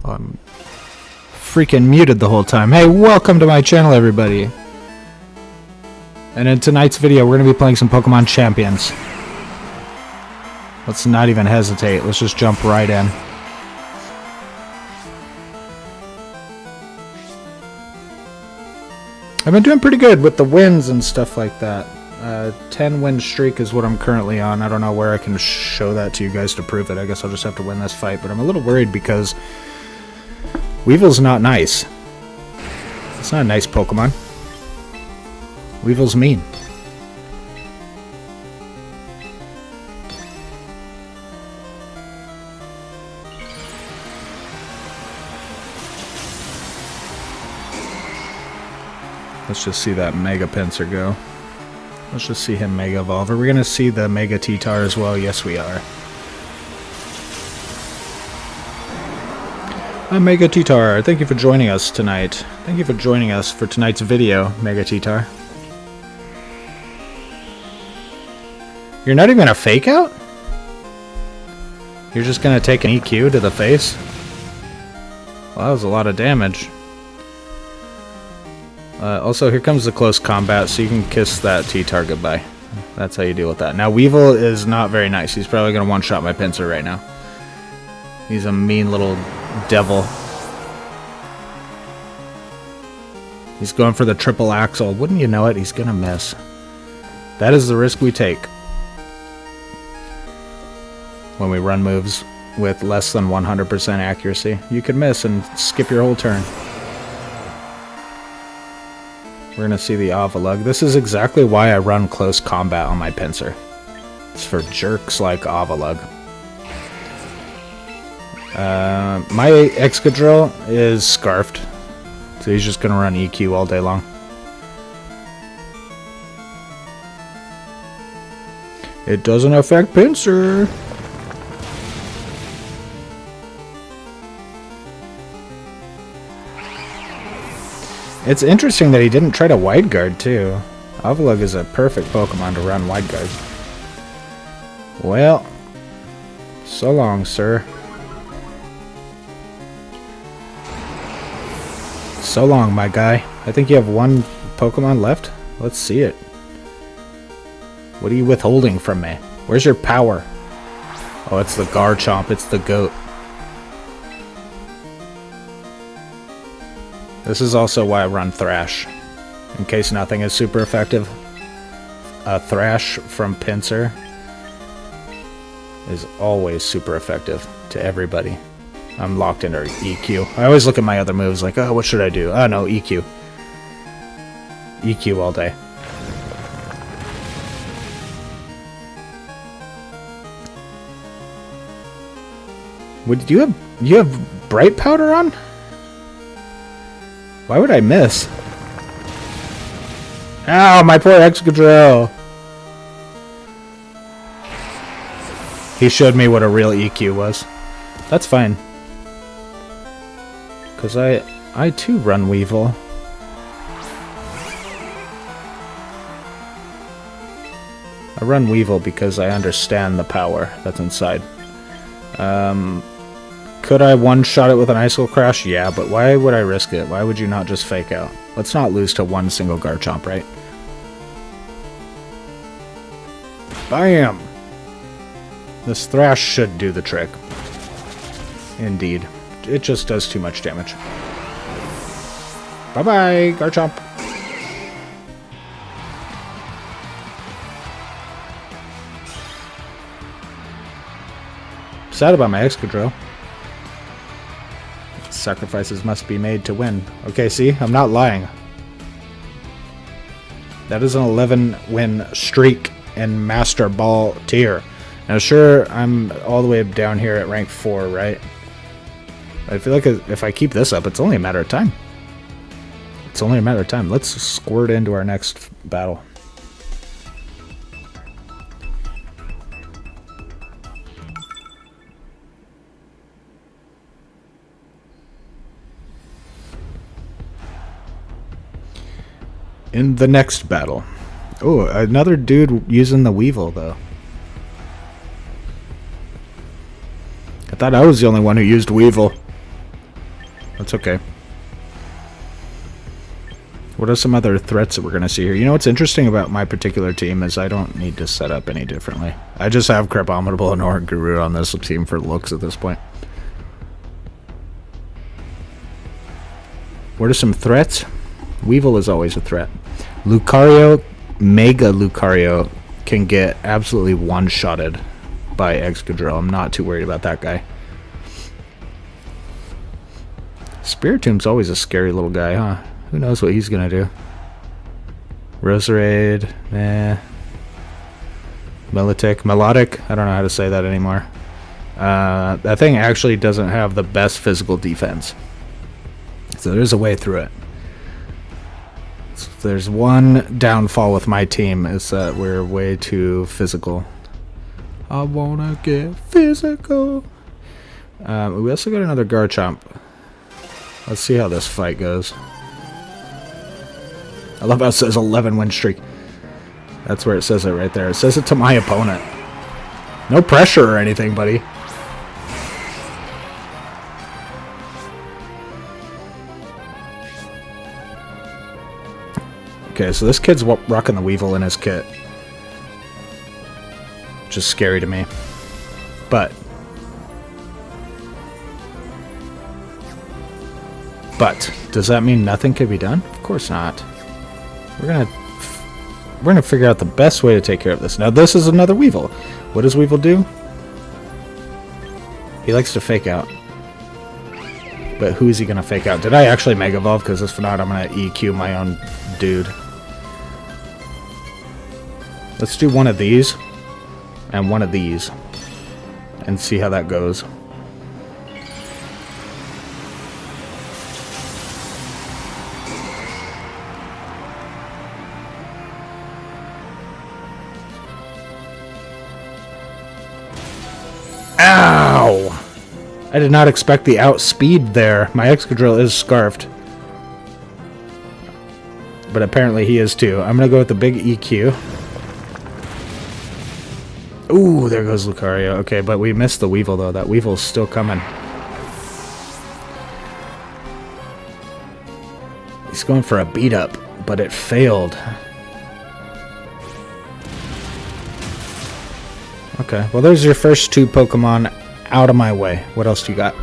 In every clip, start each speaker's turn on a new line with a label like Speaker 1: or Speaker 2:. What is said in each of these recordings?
Speaker 1: Oh, I'm freaking muted the whole time. Hey, welcome to my channel, everybody. And in tonight's video, we're going to be playing some Pokemon Champions. Let's not even hesitate. Let's just jump right in. I've been doing pretty good with the wins and stuff like that. 10 win streak is what I'm currently on. I don't know where I can show that to you guys to prove it. I guess I'll just have to win this fight. But I'm a little worried because Weevil's not nice. It's not a nice Pokemon. Weevil's mean. Let's just see that Mega Pinsir go. Let's just see him Mega Evolve. Are we going to see the Mega T-Tar as well? Yes, we are. Mega T-Tar, thank you for joining us tonight. Thank you for joining us for tonight's video, Mega T-Tar. You're not even a fake out? You're just going to take an EQ to the face? Well, that was a lot of damage. Also, here comes the close combat, so you can kiss that T-Tar goodbye. That's how you deal with that. Now, Weevil is not very nice. He's probably going to one-shot my Pinsir right now. He's a mean little devil. He's going for the triple axle. Wouldn't you know it? He's going to miss. That is the risk we take when we run moves with less than 100% accuracy. You could miss and skip your whole turn. We're going to see the Avalugg. This is exactly why I run close combat on my Pinsir. It's for jerks like Avalugg. My Excadrill is scarfed, so he's just going to run EQ all day long. It doesn't affect Pinsir. It's interesting that he didn't try to Wide Guard, too. Avalugg is a perfect Pokemon to run Wide Guard. Well, so long, sir. So long, my guy. I think you have one Pokemon left. Let's see it. What are you withholding from me? Where's your power? Oh, it's the Garchomp. It's the goat. This is also why I run Thrash. In case nothing is super effective. Thrash from Pinsir is always super effective to everybody. I'm locked into EQ. I always look at my other moves like, oh, what should I do? Oh, no, EQ. EQ all day. Would you have Bright Powder on? Why would I miss? Ow, my poor Excadrill! He showed me what a real EQ was. That's fine. Because I too run Weevil. I run Weevil because I understand the power that's inside. Could I one-shot it with an Icicle Crash? Yeah, but why would I risk it? Why would you not just fake out? Let's not lose to one single Garchomp, right? Bam! This Thrash should do the trick. Indeed. It just does too much damage. Bye-bye, Garchomp! Sad about my Excadrill. Sacrifices must be made to win. Okay, see? I'm not lying. That is an 11-win streak in Master Ball tier. Now, sure, I'm all the way down here at rank 4, right? I feel like if I keep this up, it's only a matter of time. It's only a matter of time. Let's squirt into our next battle. In the next battle. Oh, another dude using the Weevil, though. I thought I was the only one who used Weevil. That's okay. What are some other threats that we're going to see here? You know what's interesting about my particular team is I don't need to set up any differently. I just have Crabominable and Oranguru on this team for looks at this point. What are some threats? Weevil is always a threat. Lucario, Mega Lucario, can get absolutely one-shotted by Excadrill. I'm not too worried about that guy. Spiritomb's always a scary little guy, huh? Who knows what he's gonna do? Roserade, Melodic, I don't know how to say that anymore. That thing actually doesn't have the best physical defense. So there's a way through it. So there's one downfall with my team, is that we're way too physical. I wanna get physical. We also got another Garchomp. Let's see how this fight goes. I love how it says 11 win streak. That's where it says it right there. It says it to my opponent. No pressure or anything, buddy. Okay, so this kid's rocking the Weevil in his kit. Which is scary to me. But does that mean nothing can be done? Of course not. We're gonna figure out the best way to take care of this. Now this is another Weevil. What does Weevil do? He likes to fake out. But who is he gonna fake out? Did I actually Mega Evolve? Because if not, I'm gonna EQ my own dude. Let's do one of these and one of these and see how that goes. Ow! I did not expect the outspeed there. My Excadrill is scarfed. But apparently he is too. I'm going to go with the big EQ. Ooh, there goes Lucario. Okay, but we missed the Weevil though. That Weevil's still coming. He's going for a beat up, but it failed. Okay, well there's your first two Pokemon out of my way. What else do you got?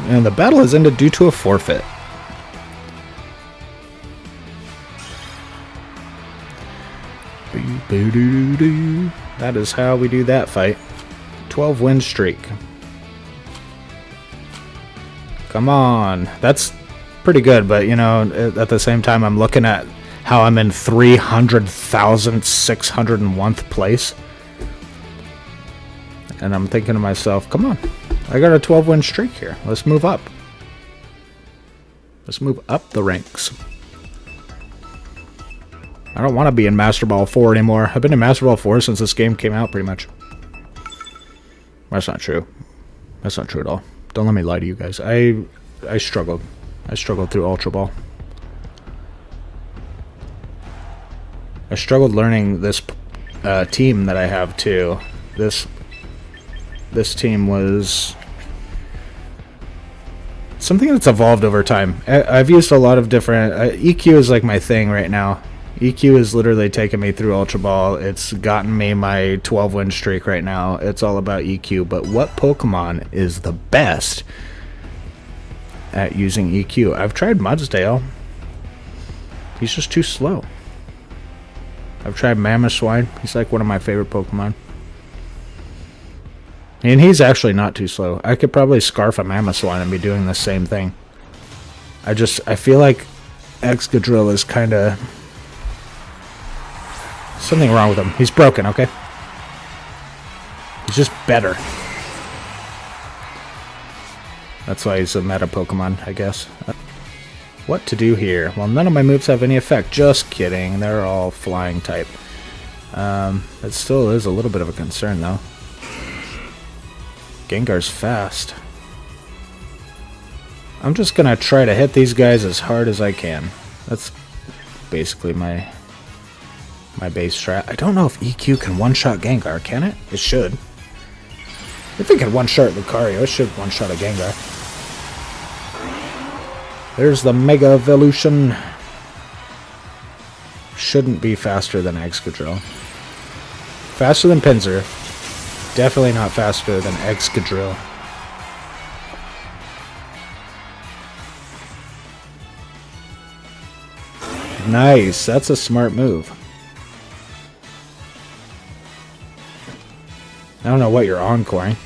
Speaker 1: And the battle has ended due to a forfeit. That is how we do that fight. 12 win streak. Come on. That's pretty good, but you know, at the same time I'm looking at how I'm in 300,601th place. And I'm thinking to myself, come on. I got a 12 win streak here. Let's move up. Let's move up the ranks. I don't want to be in Master Ball 4 anymore. I've been in Master Ball 4 since this game came out, pretty much. That's not true. That's not true at all. Don't let me lie to you guys. I struggled. I struggled through Ultra Ball. I struggled learning this team that I have too. This team was something that's evolved over time. I've used a lot of different... EQ is like my thing right now. EQ has literally taken me through Ultra Ball. It's gotten me my 12 win streak right now. It's all about EQ. But what Pokemon is the best at using EQ? I've tried Mudsdale. He's just too slow. I've tried Mamoswine. He's like one of my favorite Pokemon. And he's actually not too slow. I could probably scarf a Mamoswine and be doing the same thing. I feel like Excadrill is kind of... something wrong with him. He's broken, okay? He's just better. That's why he's a meta Pokemon, I guess. What to do here? Well, none of my moves have any effect. Just kidding. They're all flying type. It still is a little bit of a concern, though. Gengar's fast. I'm just gonna try to hit these guys as hard as I can. That's basically my my base strat. I don't know if EQ can one-shot Gengar, can it? It should. If it can one-shot Lucario, it should one-shot a Gengar. There's the Mega Evolution. Shouldn't be faster than Excadrill. Faster than Pinsir. Definitely not faster than Excadrill. Nice, that's a smart move. I don't know what you're encoring.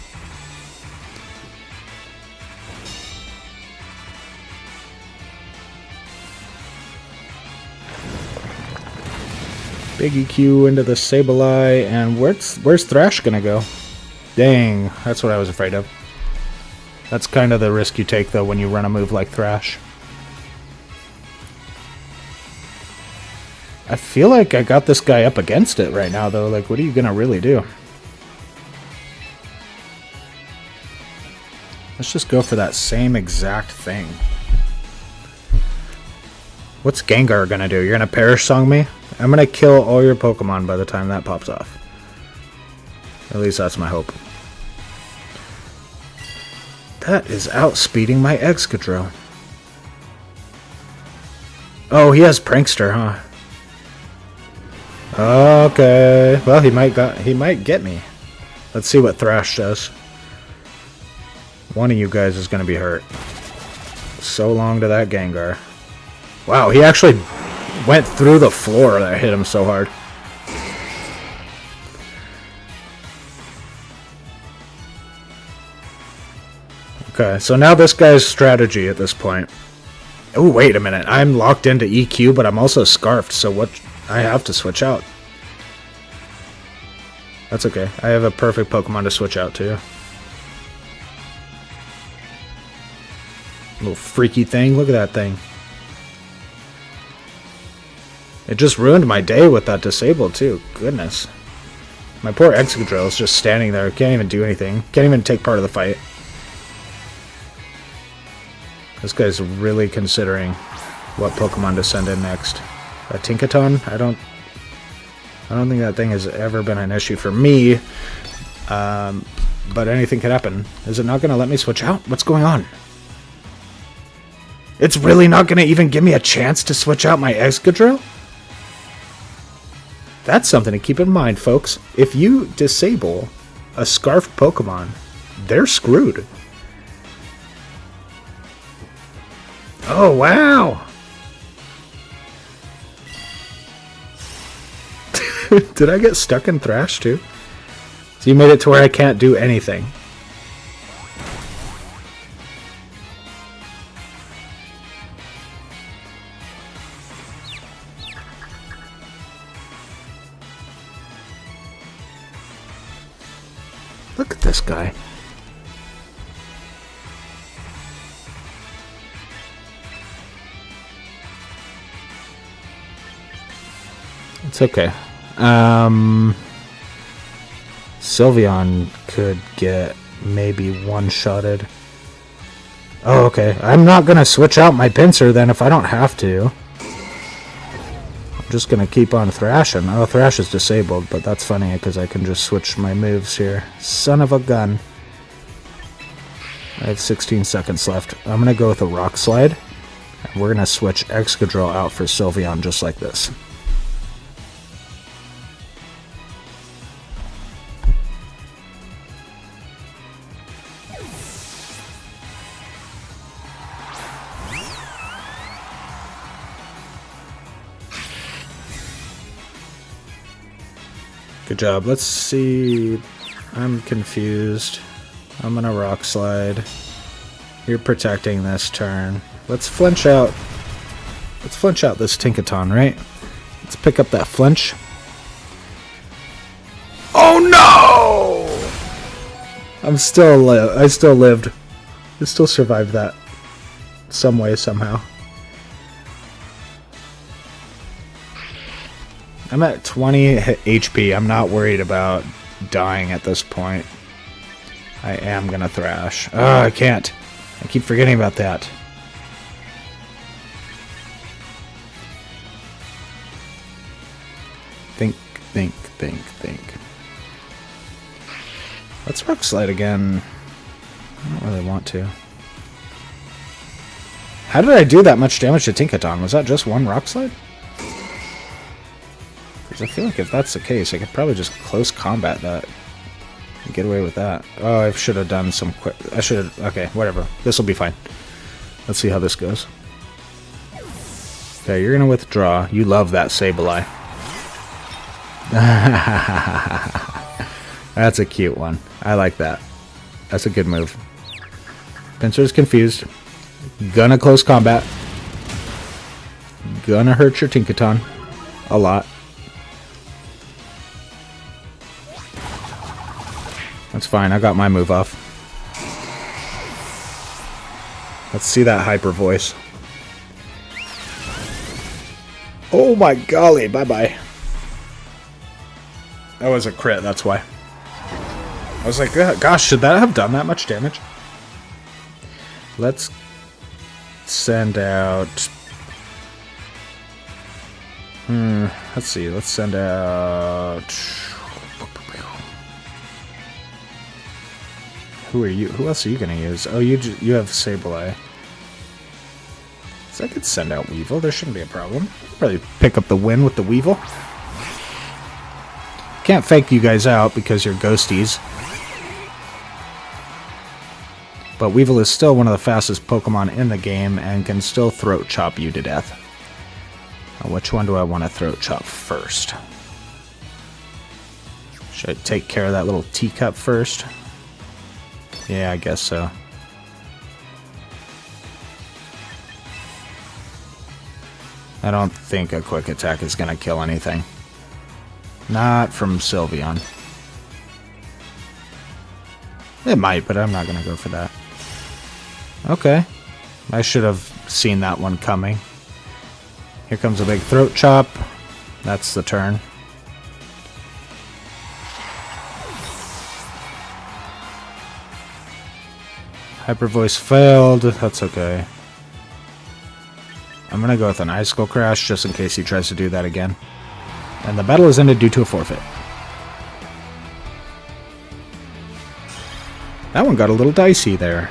Speaker 1: Big EQ into the Sableye, and where's Thrash gonna go? Dang, that's what I was afraid of. That's kind of the risk you take, though, when you run a move like Thrash. I feel like I got this guy up against it right now, though. Like, what are you gonna really do? Let's just go for that same exact thing. What's Gengar gonna do? You're gonna Perish Song me? I'm gonna kill all your Pokemon by the time that pops off. At least that's my hope. That is outspeeding my Excadrill. Oh, he has Prankster, huh? Okay. Well, he might get me. Let's see what Thrash does. One of you guys is gonna be hurt. So long to that Gengar. Wow, he actually went through the floor that hit him so hard. Okay, so now this guy's strategy at this point. Oh, wait a minute. I'm locked into EQ, but I'm also Scarfed, so what? I have to switch out. That's okay. I have a perfect Pokemon to switch out to. Little freaky thing. Look at that thing. It just ruined my day with that disabled, too. Goodness. My poor Excadrill is just standing there. Can't even do anything. Can't even take part of the fight. This guy's really considering what Pokemon to send in next. A Tinkaton? I don't think that thing has ever been an issue for me. But anything could happen. Is it not going to let me switch out? What's going on? It's really not going to even give me a chance to switch out my Excadrill? That's something to keep in mind, folks. If you disable a Scarfed Pokemon, they're screwed. Oh, wow! Did I get stuck in Thrash, too? So you made it to where I can't do anything. Look at this guy. It's okay. Sylveon could get maybe one-shotted. Oh, okay. I'm not gonna switch out my Pinsir then if I don't have to. I'm just gonna keep on thrashing. Oh, Thrash is disabled, but that's funny because I can just switch my moves here. Son of a gun. I have 16 seconds left. I'm gonna go with a Rock Slide. And we're gonna switch Excadrill out for Sylveon just like this. Good job. Let's see. I'm confused. I'm gonna Rock Slide. You're protecting this turn. Let's flinch out. Let's flinch out this Tinkaton, right? Let's pick up that flinch. Oh no! I still lived. I still survived that. Some way, somehow. I'm at 20 HP. I'm not worried about dying at this point. I am gonna Thrash. Oh, I can't. I keep forgetting about that. Think, think, think, think. Let's Rock Slide again. I don't really want to. How did I do that much damage to Tinkaton? Was that just one Rock Slide? Because I feel like if that's the case, I could probably just close combat that and get away with that. Oh, I should have done some quick... I should have... Okay, whatever. This will be fine. Let's see how this goes. Okay, you're going to withdraw. You love that Sableye. That's a cute one. I like that. That's a good move. Pinsir's confused. Gonna close combat. Gonna hurt your Tinkaton. A lot. That's fine. I got my move off. Let's see that hyper voice. Oh my golly. Bye-bye. That was a crit. That's why. I was like, gosh, should that have done that much damage? Let's send out... let's see. Let's send out... Who are you? Who else are you going to use? Oh, you have Sableye. So I could send out Weevil. There shouldn't be a problem. Probably pick up the win with the Weevil. Can't fake you guys out because you're ghosties. But Weevil is still one of the fastest Pokemon in the game and can still throat chop you to death. Now, which one do I want to throat chop first? Should I take care of that little teacup first? Yeah, I guess so. I don't think a quick attack is going to kill anything. Not from Sylveon. It might, but I'm not going to go for that. Okay. I should have seen that one coming. Here comes a big throat chop. That's the turn. Hyper Voice failed. That's okay. I'm going to go with an Icicle Crash just in case he tries to do that again. And the battle is ended due to a forfeit. That one got a little dicey there.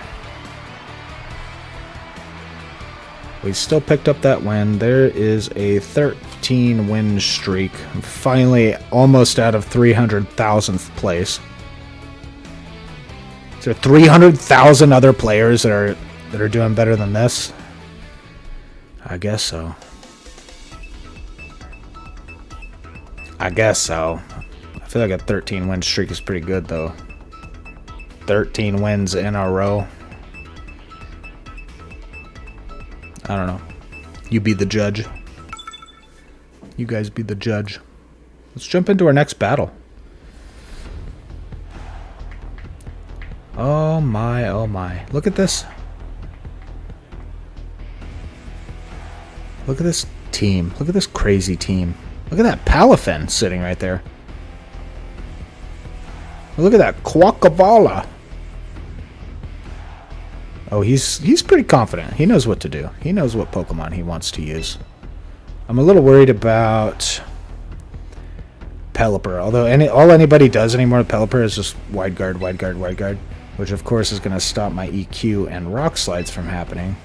Speaker 1: We still picked up that win. There is a 13 win streak. I'm finally almost out of 300,000th place. Is there 300,000 other players that are doing better than this? I guess so. I guess so. I feel like a 13 win streak is pretty good though. 13 wins in a row. I don't know. You be the judge. You guys be the judge. Let's jump into our next battle. Oh my, oh my. Look at this. Look at this team. Look at this crazy team. Look at that Palafin sitting right there. Look at that Quackaballa. Oh, he's pretty confident. He knows what to do. He knows what Pokemon he wants to use. I'm a little worried about Pelipper. Although all anybody does anymore with Pelipper is just wide guard, wide guard, wide guard. Which of course is going to stop my EQ and Rock Slides from happening.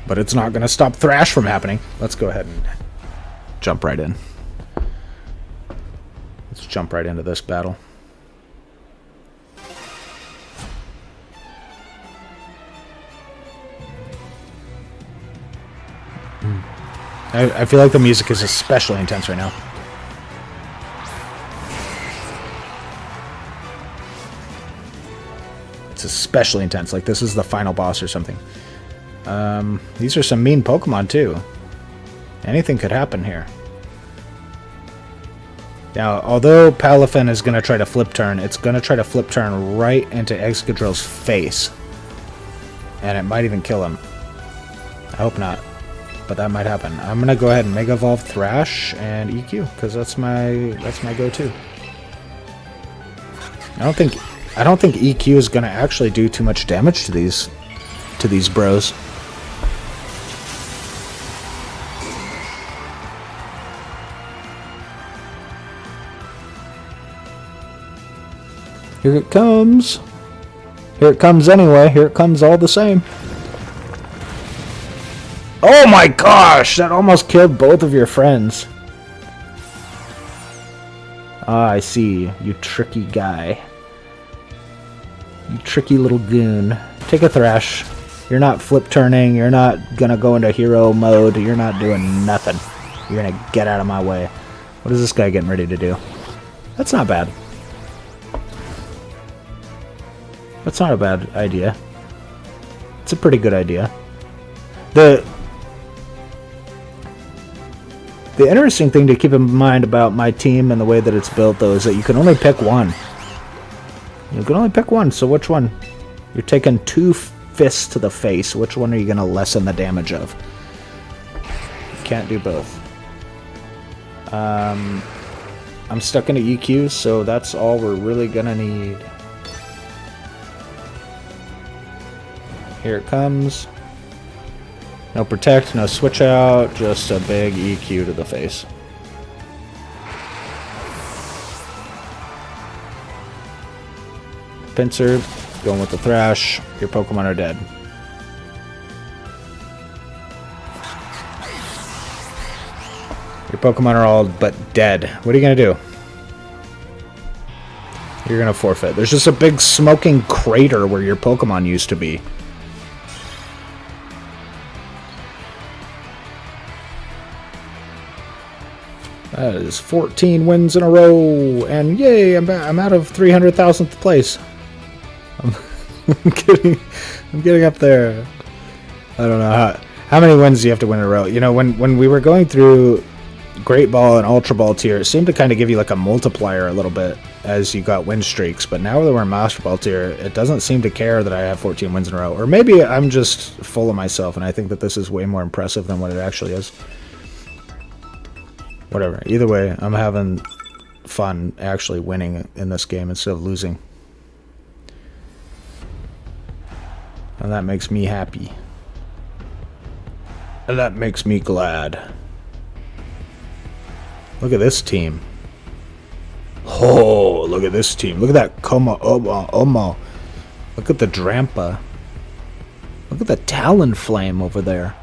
Speaker 1: But it's not going to stop Thrash from happening. Let's go ahead and jump right in. Let's jump right into this battle. I feel like the music is especially intense right now. It's especially intense. Like this is the final boss or something. These are some mean Pokemon too. Anything could happen here. Now, although Palafin is going to try to flip turn, it's going to try to flip turn right into Excadrill's face. And it might even kill him. I hope not. But that might happen. I'm going to go ahead and Mega Evolve Thrash and EQ, because that's my go-to. I don't think EQ is going to actually do too much damage to these bros. Here it comes. Here it comes anyway. Here it comes all the same. Oh my gosh! That almost killed both of your friends. Ah, I see. You tricky guy. You tricky little goon. Take a thrash. You're not flip turning. You're not gonna go into hero mode. You're not doing nothing. You're gonna get out of my way. What is this guy getting ready to do? That's not bad. That's not a bad idea. It's a pretty good idea. The interesting thing to keep in mind about my team and the way that it's built, though, is that you can only pick one. You can only pick one, so which one? You're taking 2 fists to the face. Which one are you going to lessen the damage of? You can't do both. I'm stuck in an EQ, so that's all we're really going to need. Here it comes. No protect, no switch out, just a big EQ to the face. Pinsir, going with the thrash. Your Pokemon are dead. Your Pokemon are all but dead. What are you going to do? You're going to forfeit. There's just a big smoking crater where your Pokemon used to be. That is 14 wins in a row, and yay, I'm out of 300,000th place. I'm getting up there. I don't know how many wins do you have to win in a row. You know, when we were going through Great Ball and Ultra Ball tier, it seemed to kind of give you like a multiplier a little bit as you got win streaks. But now that we're in Master Ball tier, it doesn't seem to care that I have 14 wins in a row. Or maybe I'm just full of myself, and I think that this is way more impressive than what it actually is. Whatever. Either way, I'm having fun actually winning in this game instead of losing. And that makes me happy. And that makes me glad. Look at this team. Oh, look at this team. Look at that Omo. Look at the Drampa. Look at the Talonflame over there.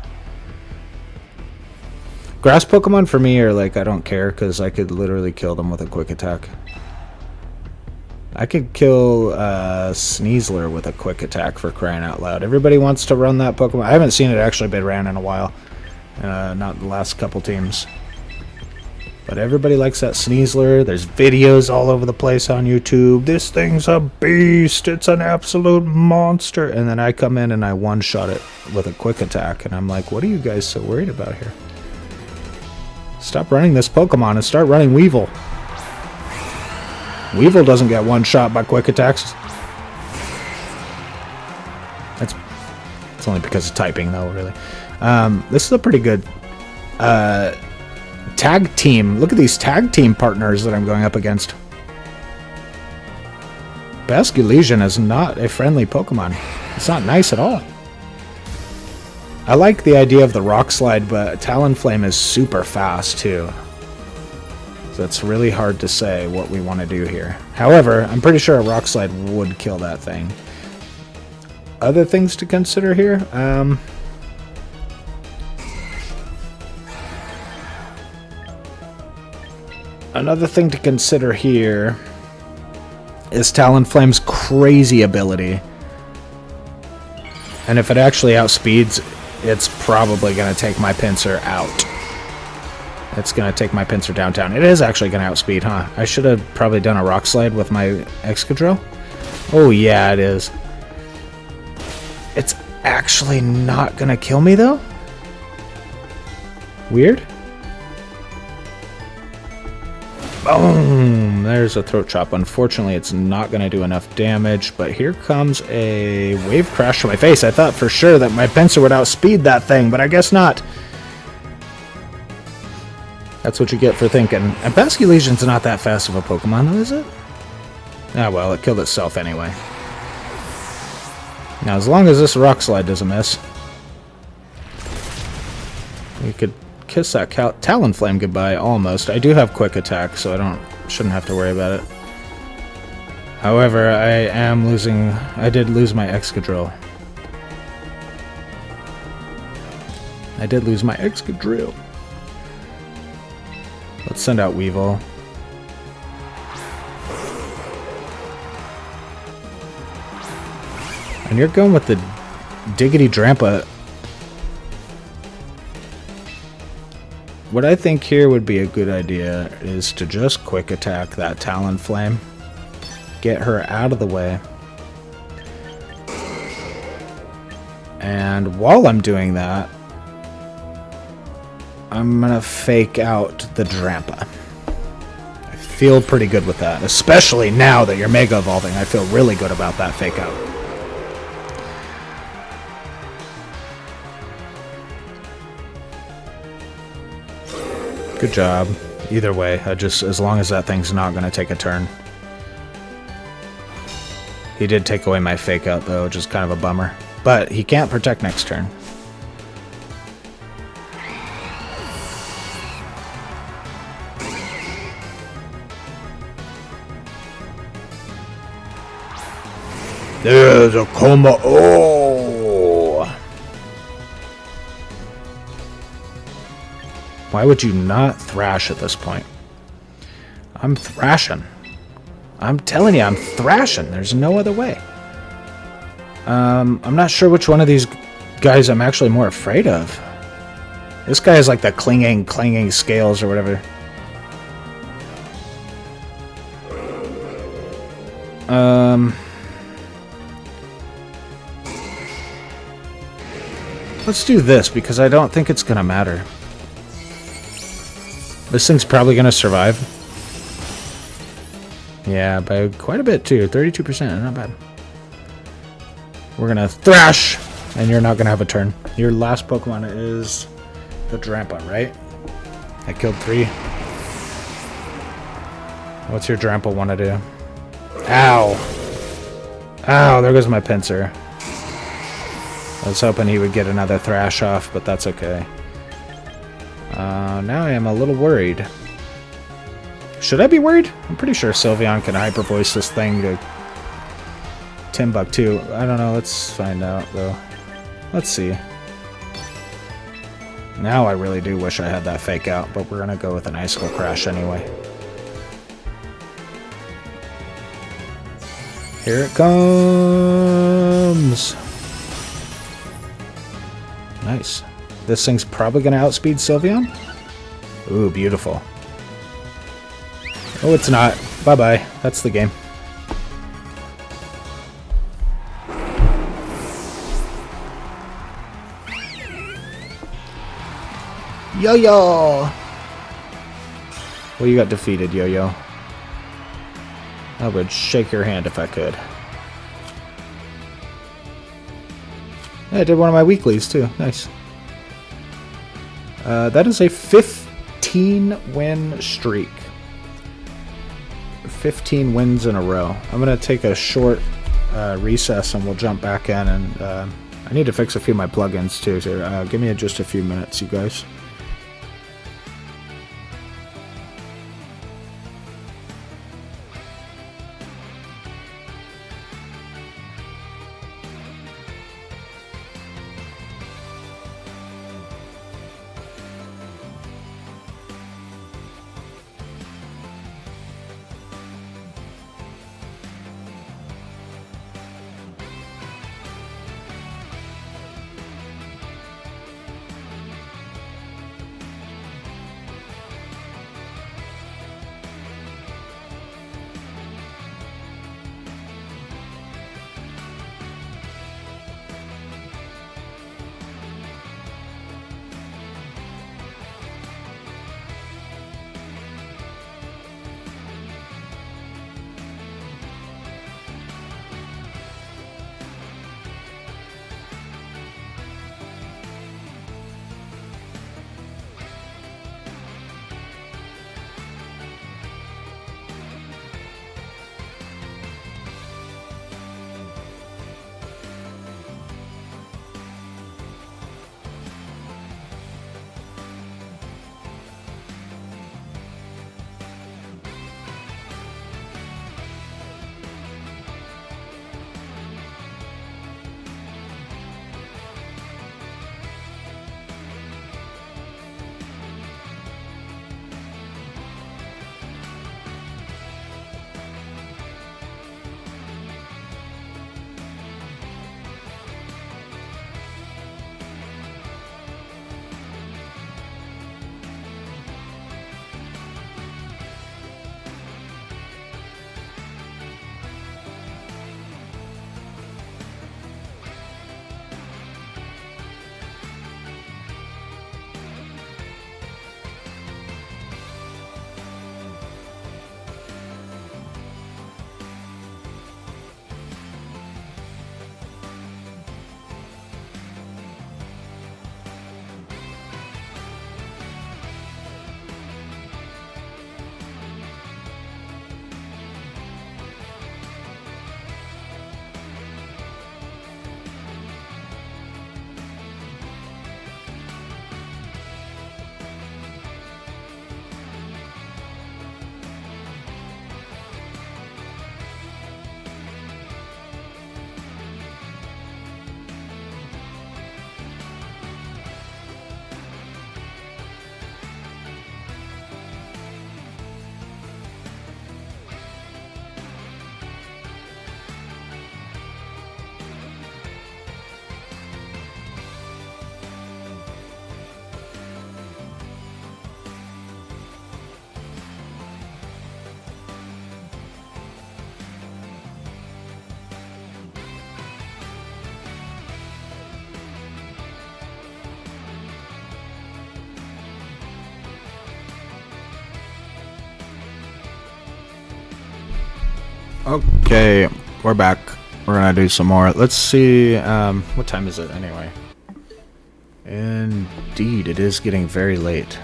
Speaker 1: Grass Pokemon for me are like, I don't care, because I could literally kill them with a quick attack. I could kill Sneasler with a quick attack, for crying out loud. Everybody wants to run that Pokemon. I haven't seen it actually been ran in a while. Not the last couple teams. But everybody likes that Sneasler. There's videos all over the place on YouTube. This thing's a beast. It's an absolute monster. And then I come in and I one-shot it with a quick attack. And I'm like, what are you guys so worried about here? Stop running this Pokemon and start running Weevil. Weevil doesn't get one shot by quick attacks. It's only because of typing, though, really. This is a pretty good tag team. Look at these tag team partners that I'm going up against. Basculegion is not a friendly Pokemon. It's not nice at all. I like the idea of the Rock Slide, but Talonflame is super fast, too. So it's really hard to say what we want to do here. However, I'm pretty sure a Rock Slide would kill that thing. Other things to consider here? Another thing to consider here is Talonflame's crazy ability. And if it actually outspeeds, it's probably going to take my Pinsir out. It's going to take my Pinsir downtown. It is actually going to outspeed, huh? I should have probably done a Rock Slide with my Excadrill. Oh, yeah, it is. It's actually not going to kill me, though? Weird. Boom! There's a Throat Chop. Unfortunately, it's not going to do enough damage, but here comes a Wave Crash to my face. I thought for sure that my Pinsir would outspeed that thing, but I guess not. That's what you get for thinking. And Basculegion's not that fast of a Pokemon, though, is it? Ah, well, it killed itself anyway. Now, as long as this Rock Slide doesn't miss, we could kiss that Talonflame goodbye, almost. I do have Quick Attack, so I shouldn't have to worry about it. However, I did lose my Excadrill. Let's send out Weevil. And you're going with the Diggity Drampa. What I think here would be a good idea is to just quick attack that Talonflame. Get her out of the way. And while I'm doing that, I'm gonna fake out the Drampa. I feel pretty good with that, especially now that you're Mega Evolving. I feel really good about that fake out. Good job. Either way, as long as that thing's not gonna take a turn. He did take away my fake out though, which is kind of a bummer. But he can't protect next turn. There's a coma. Oh! Why would you not thrash at this point? I'm thrashing. I'm telling you, I'm thrashing. There's no other way. I'm not sure which one of these guys I'm actually more afraid of. This guy is like the clanging scales or whatever. Let's do this, because I don't think it's going to matter. This thing's probably going to survive. Yeah, by quite a bit, too. 32%, not bad. We're going to thrash, and you're not going to have a turn. Your last Pokemon is the Drampa, right? I killed 3. What's your Drampa want to do? Ow! Ow, there goes my Pinsir. I was hoping he would get another thrash off, but that's okay. Now I am a little worried. Should I be worried? I'm pretty sure Sylveon can hyper voice this thing to Timbuktu. I don't know. Let's find out, though. Let's see. Now I really do wish I had that fake out, but we're going to go with an Icicle Crash anyway. Here it comes! Nice. This thing's probably going to outspeed Sylveon? Ooh, beautiful. Oh, it's not. Bye-bye. That's the game. Yo-Yo! Well, you got defeated, Yo-Yo. I would shake your hand if I could. Yeah, I did one of my weeklies, too. Nice. That is a 15-win streak. 15 wins in a row. I'm going to take a short recess and we'll jump back in. And I need to fix a few of my plugins, too. So give me just a few minutes, you guys. Okay, we're back. We're gonna do some more. Let's see, what time is it anyway? Indeed, it is getting very late.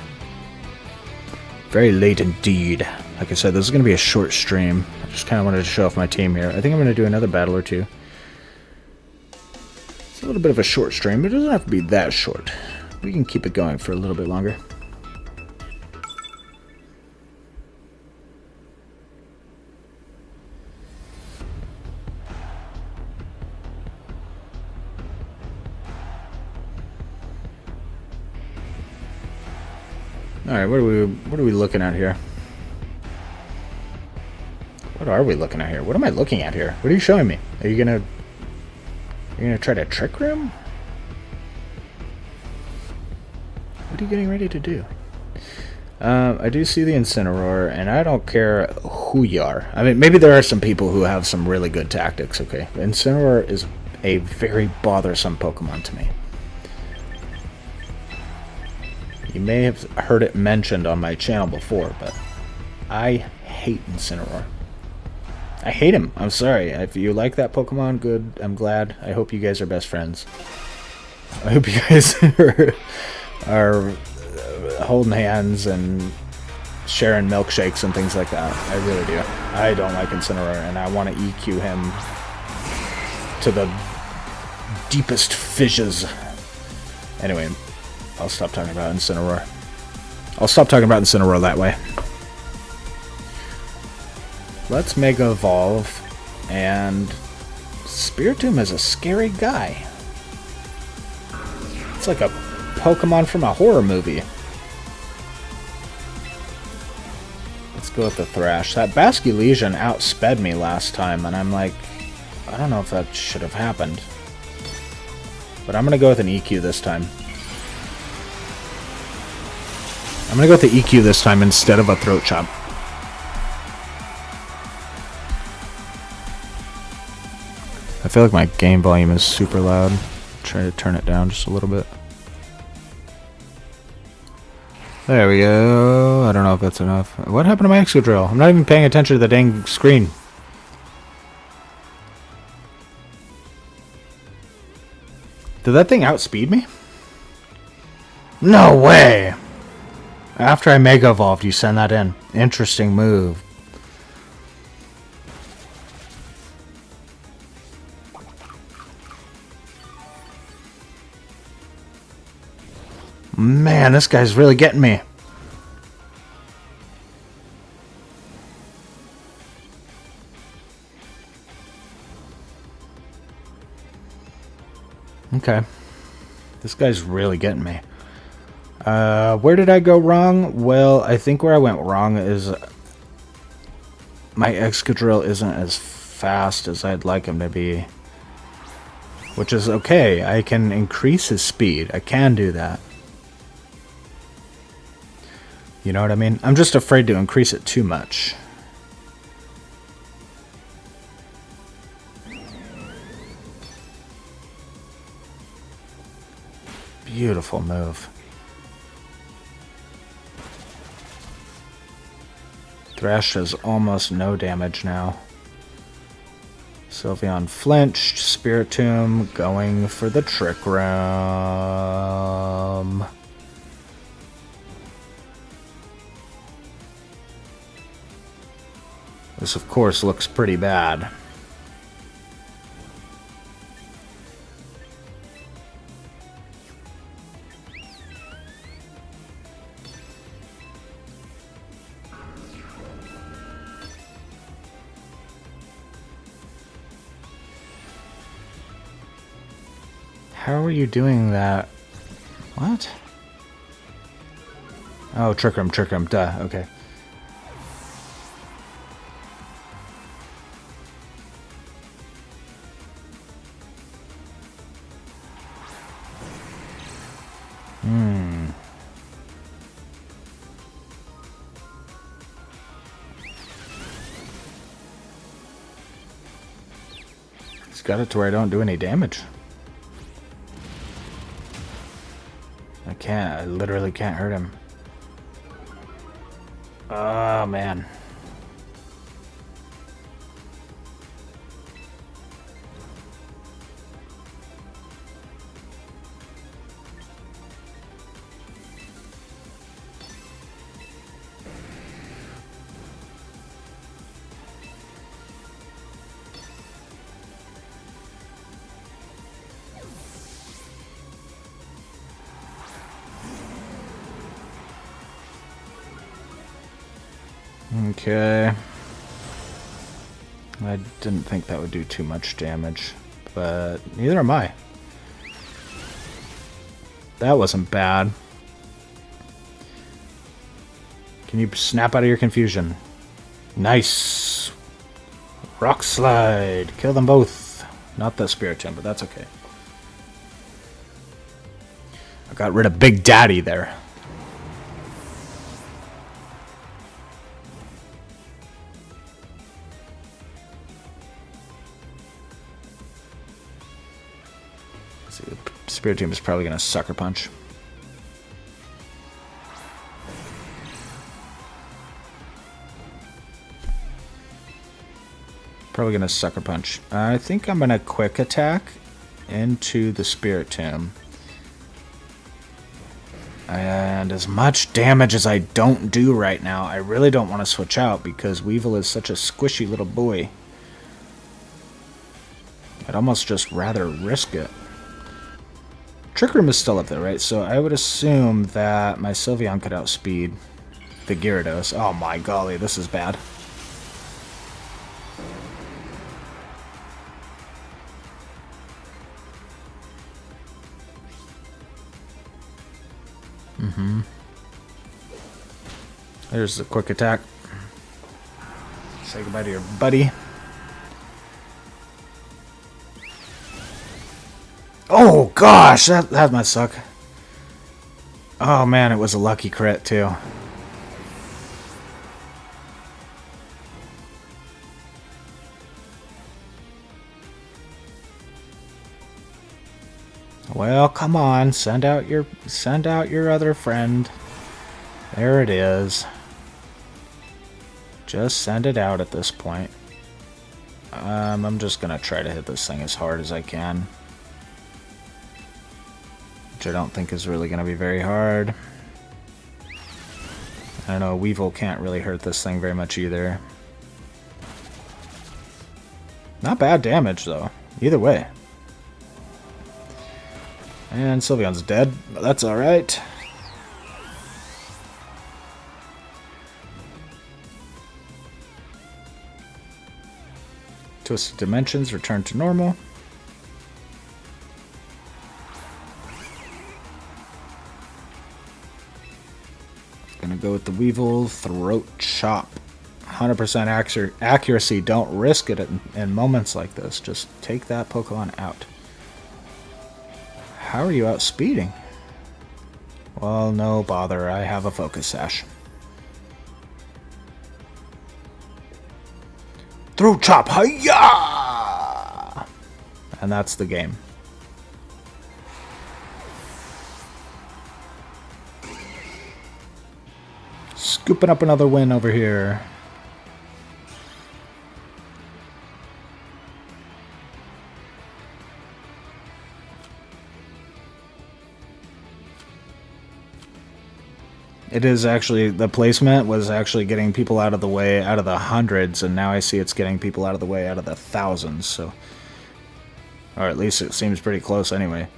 Speaker 1: Very late indeed. Like I said, this is gonna be a short stream. I just kinda wanted to show off my team here. I think I'm gonna do another battle or two. It's a little bit of a short stream, but it doesn't have to be that short. We can keep it going for a little bit longer. Alright, what are we looking at here? What are we looking at here? What am I looking at here? What are you showing me? Are you gonna try to trick room? What are you getting ready to do? I do see the Incineroar, and I don't care who you are. I mean, maybe there are some people who have some really good tactics, okay? But Incineroar is a very bothersome Pokemon to me. You may have heard it mentioned on my channel before, but I hate Incineroar. I hate him. I'm sorry. If you like that Pokemon, good. I'm glad. I hope you guys are best friends. I hope you guys are holding hands and sharing milkshakes and things like that. I really do. I don't like Incineroar, and I want to EQ him to the deepest fissures. Anyway, I'll stop talking about Incineroar. I'll stop talking about Incineroar that way. Let's Mega Evolve, and Spiritomb is a scary guy. It's like a Pokemon from a horror movie. Let's go with the Thrash. That Basculegion outsped me last time, and I'm like, I don't know if that should have happened. But I'm going to go with an EQ this time. I'm going to go with the EQ this time instead of a Throat Chop. I feel like my game volume is super loud. Try to turn it down just a little bit. There we go. I don't know if that's enough. What happened to my Excadrill? I'm not even paying attention to the dang screen. Did that thing outspeed me? No way! After I Mega Evolved, you send that in. Interesting move. Man, this guy's really getting me. Okay. This guy's really getting me. Where did I go wrong? Well, I think where I went wrong is my Excadrill isn't as fast as I'd like him to be. Which is okay. I can increase his speed. I can do that. You know what I mean? I'm just afraid to increase it too much. Beautiful move. Thrash does almost no damage now. Sylveon flinched. Spiritomb going for the Trick Room. This, of course, looks pretty bad. How are you doing that? What? Oh, Trick Room, duh, okay. He's got it to where I don't do any damage. I literally can't hurt him. Oh, man. Okay. I didn't think that would do too much damage, but neither am I. That wasn't bad. Can you snap out of your confusion? Nice. Rock slide. Kill them both. Not the Spirit Temp, but that's okay. I got rid of Big Daddy there. See, the Spirit Team is probably going to Sucker Punch. Probably going to Sucker Punch. I think I'm going to Quick Attack into the Spirit Tomb. And as much damage as I don't do right now, I really don't want to switch out because Weevil is such a squishy little boy. I'd almost just rather risk it. Trick Room is still up there, right? So I would assume that my Sylveon could outspeed the Gyarados. Oh my golly, this is bad. There's the Quick Attack. Say goodbye to your buddy. Oh gosh, that must suck. Oh man, it was a lucky crit too. Well, come on, send out your other friend. There it is. Just send it out at this point. I'm just gonna try to hit this thing as hard as I can. Which I don't think is really gonna be very hard. I don't know, Weevil can't really hurt this thing very much either. Not bad damage though, either way. And Sylveon's dead, but that's alright. Twisted Dimensions return to normal. Gonna go with the Weevil Throat Chop. 100% accuracy. Don't risk it in moments like this. Just take that Pokemon out. How are you outspeeding? Well, no bother. I have a Focus Sash. Throat Chop! Hi-ya! And that's the game. Scooping up another win over here. It is actually, the placement was actually getting people out of the way out of the hundreds, and now I see it's getting people out of the way out of the thousands, so. Or at least it seems pretty close anyway.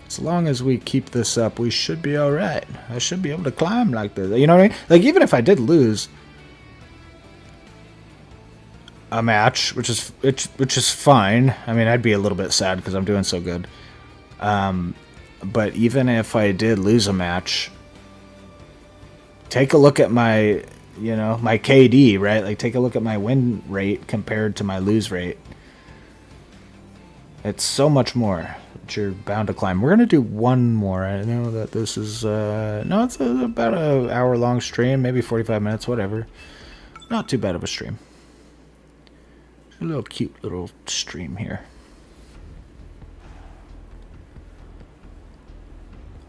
Speaker 1: As long as we keep this up, we should be alright. I should be able to climb like this. You know what I mean? Like, even if I did lose a match, which is fine. I mean, I'd be a little bit sad because I'm doing so good. But even if I did lose a match, take a look at my, you know, my KD, right? Like, take a look at my win rate compared to my lose rate. It's so much more that you're bound to climb. We're going to do one more. I know that this is, no, it's about an hour-long stream, maybe 45 minutes, whatever. Not too bad of a stream. A little cute little stream here.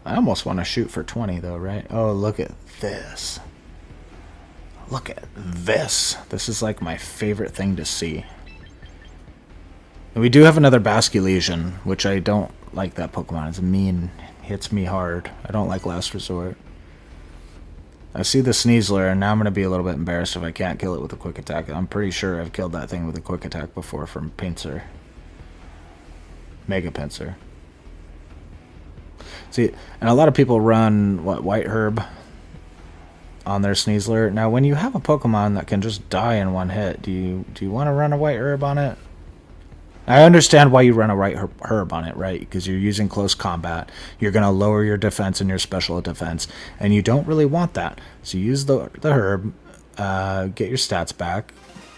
Speaker 1: I almost want to shoot for 20, though, right? Oh, look at this. Look at this. This is like my favorite thing to see. And we do have another Basculegion, which I don't like that Pokemon. It's mean. Hits me hard. I don't like Last Resort. I see the Sneasler, and now I'm going to be a little bit embarrassed if I can't kill it with a Quick Attack. I'm pretty sure I've killed that thing with a Quick Attack before from Pinsir. Mega Pinsir. See, and a lot of people run, what, White Herb on their Sneasler. Now, when you have a Pokemon that can just die in one hit, do you want to run a White Herb on it? I understand why you run a White Herb on it, right? Because you're using close combat. You're going to lower your defense and your special defense, and you don't really want that. So use the herb, get your stats back,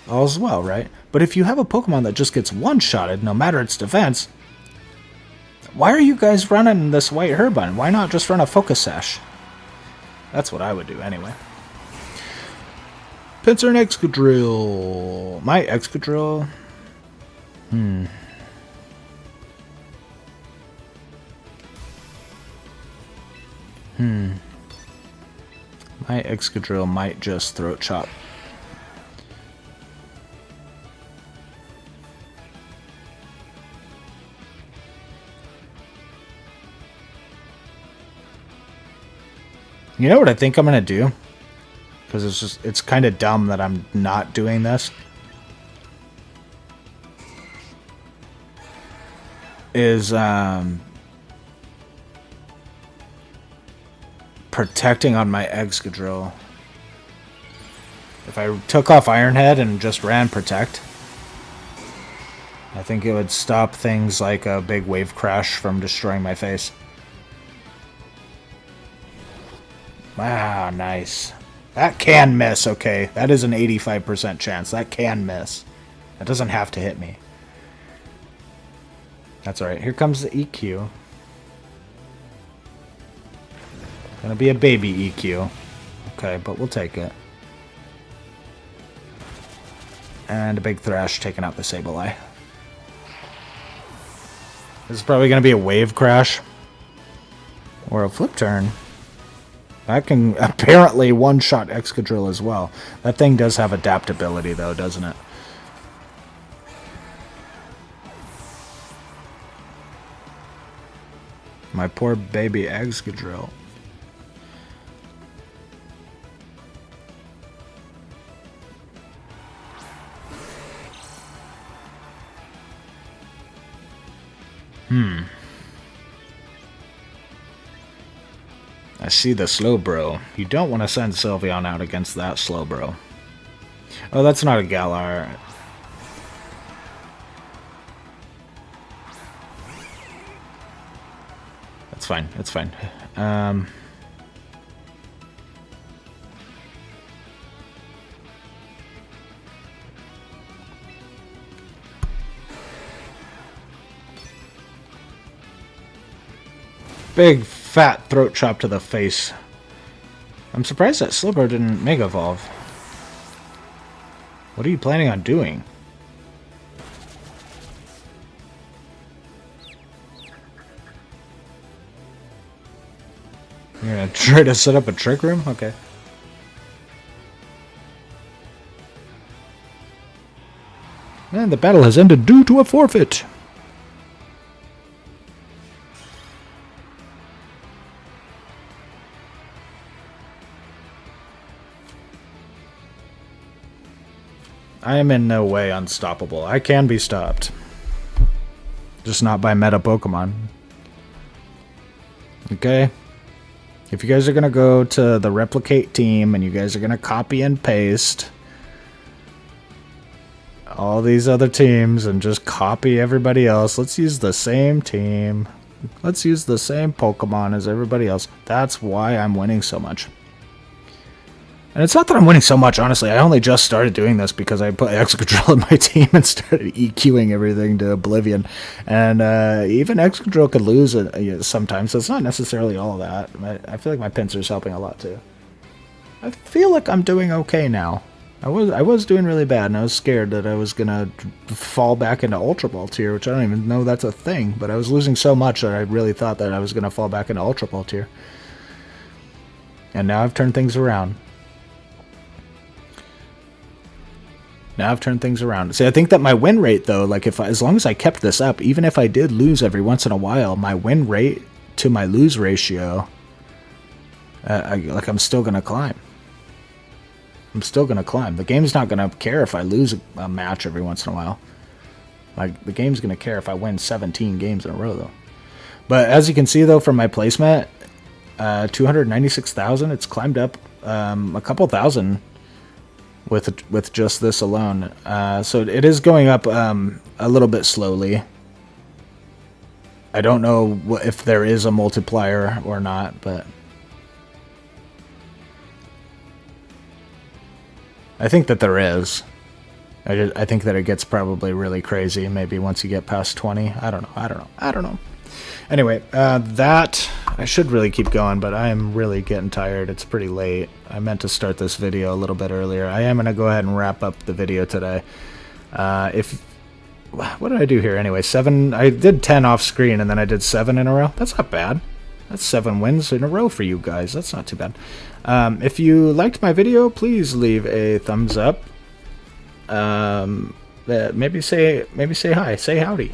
Speaker 1: all's well, right? But if you have a Pokemon that just gets one-shotted, no matter its defense, why are you guys running this White Herb on? Why not just run a Focus Sash? That's what I would do anyway. Pinsir and Excadrill. My Excadrill. My Excadrill might just Throat Chop. You know what I think I'm going to do? Because it's kind of dumb that I'm not doing this. Is protecting on my Excadrill. If I took off Iron Head and just ran Protect, I think it would stop things like a big wave crash from destroying my face. Wow, nice. That can miss, okay. That is an 85% chance. That can miss. That doesn't have to hit me. That's alright. Here comes the EQ. Gonna be a baby EQ. Okay, but we'll take it. And a big Thrash taking out the Sableye. This is probably gonna be a wave crash. Or a flip turn. That can apparently one-shot Excadrill as well. That thing does have adaptability though, doesn't it? My poor baby Excadrill. I see the Slowbro. You don't want to send Sylveon out against that Slowbro. Oh, that's not a Galar. That's fine. It's fine. Big fat throat chop to the face. I'm surprised that Slowbro didn't Mega Evolve. What are you planning on doing? You're gonna try to set up a trick room? Okay. And the battle has ended due to a forfeit. I am in no way unstoppable. I can be stopped. Just not by meta Pokemon. Okay? If you guys are going to go to the Replicate team and you guys are going to copy and paste all these other teams and just copy everybody else, let's use the same team. Let's use the same Pokemon as everybody else. That's why I'm winning so much. And it's not that I'm winning so much, honestly. I only just started doing this because I put Excadrill in my team and started EQing everything to oblivion. And even Excadrill could lose it sometimes, so it's not necessarily all that. I feel like my Pinsir's helping a lot, too. I feel like I'm doing okay now. I was doing really bad, and I was scared that I was going to fall back into Ultra Ball tier, which I don't even know that's a thing. But I was losing so much that I really thought that I was going to fall back into Ultra Ball tier. And now I've turned things around. Now I've turned things around. See, I think that my win rate, though, like as long as I kept this up, even if I did lose every once in a while, my win rate to my lose ratio, I'm still gonna climb. I'm still gonna climb. The game's not gonna care if I lose a match every once in a while. Like the game's gonna care if I win 17 games in a row, though. But as you can see, though, from my placement, 296,000. It's climbed up a couple thousand with just this alone. So it is going up a little bit slowly. I don't know if there is a multiplier or not, but I think that there is. I think that it gets probably really crazy maybe once you get past 20. I don't know. Anyway, that I should really keep going, but I am really getting tired. It's pretty late. I meant to start this video a little bit earlier. I am going to go ahead and wrap up the video today. What did I do here anyway? 7. I did 10 off screen and then I did 7 in a row. That's not bad. That's 7 wins in a row for you guys. That's not too bad. If you liked my video, please leave a thumbs up. Maybe say hi, say howdy.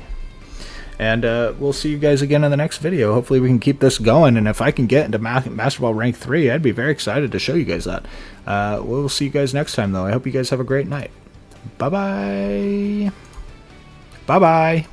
Speaker 1: And we'll see you guys again in the next video. Hopefully we can keep this going, and if I can get into basketball rank 3, I'd be very excited to show you guys that. We'll see you guys next time, though. I hope you guys have a great night. Bye-bye. Bye-bye.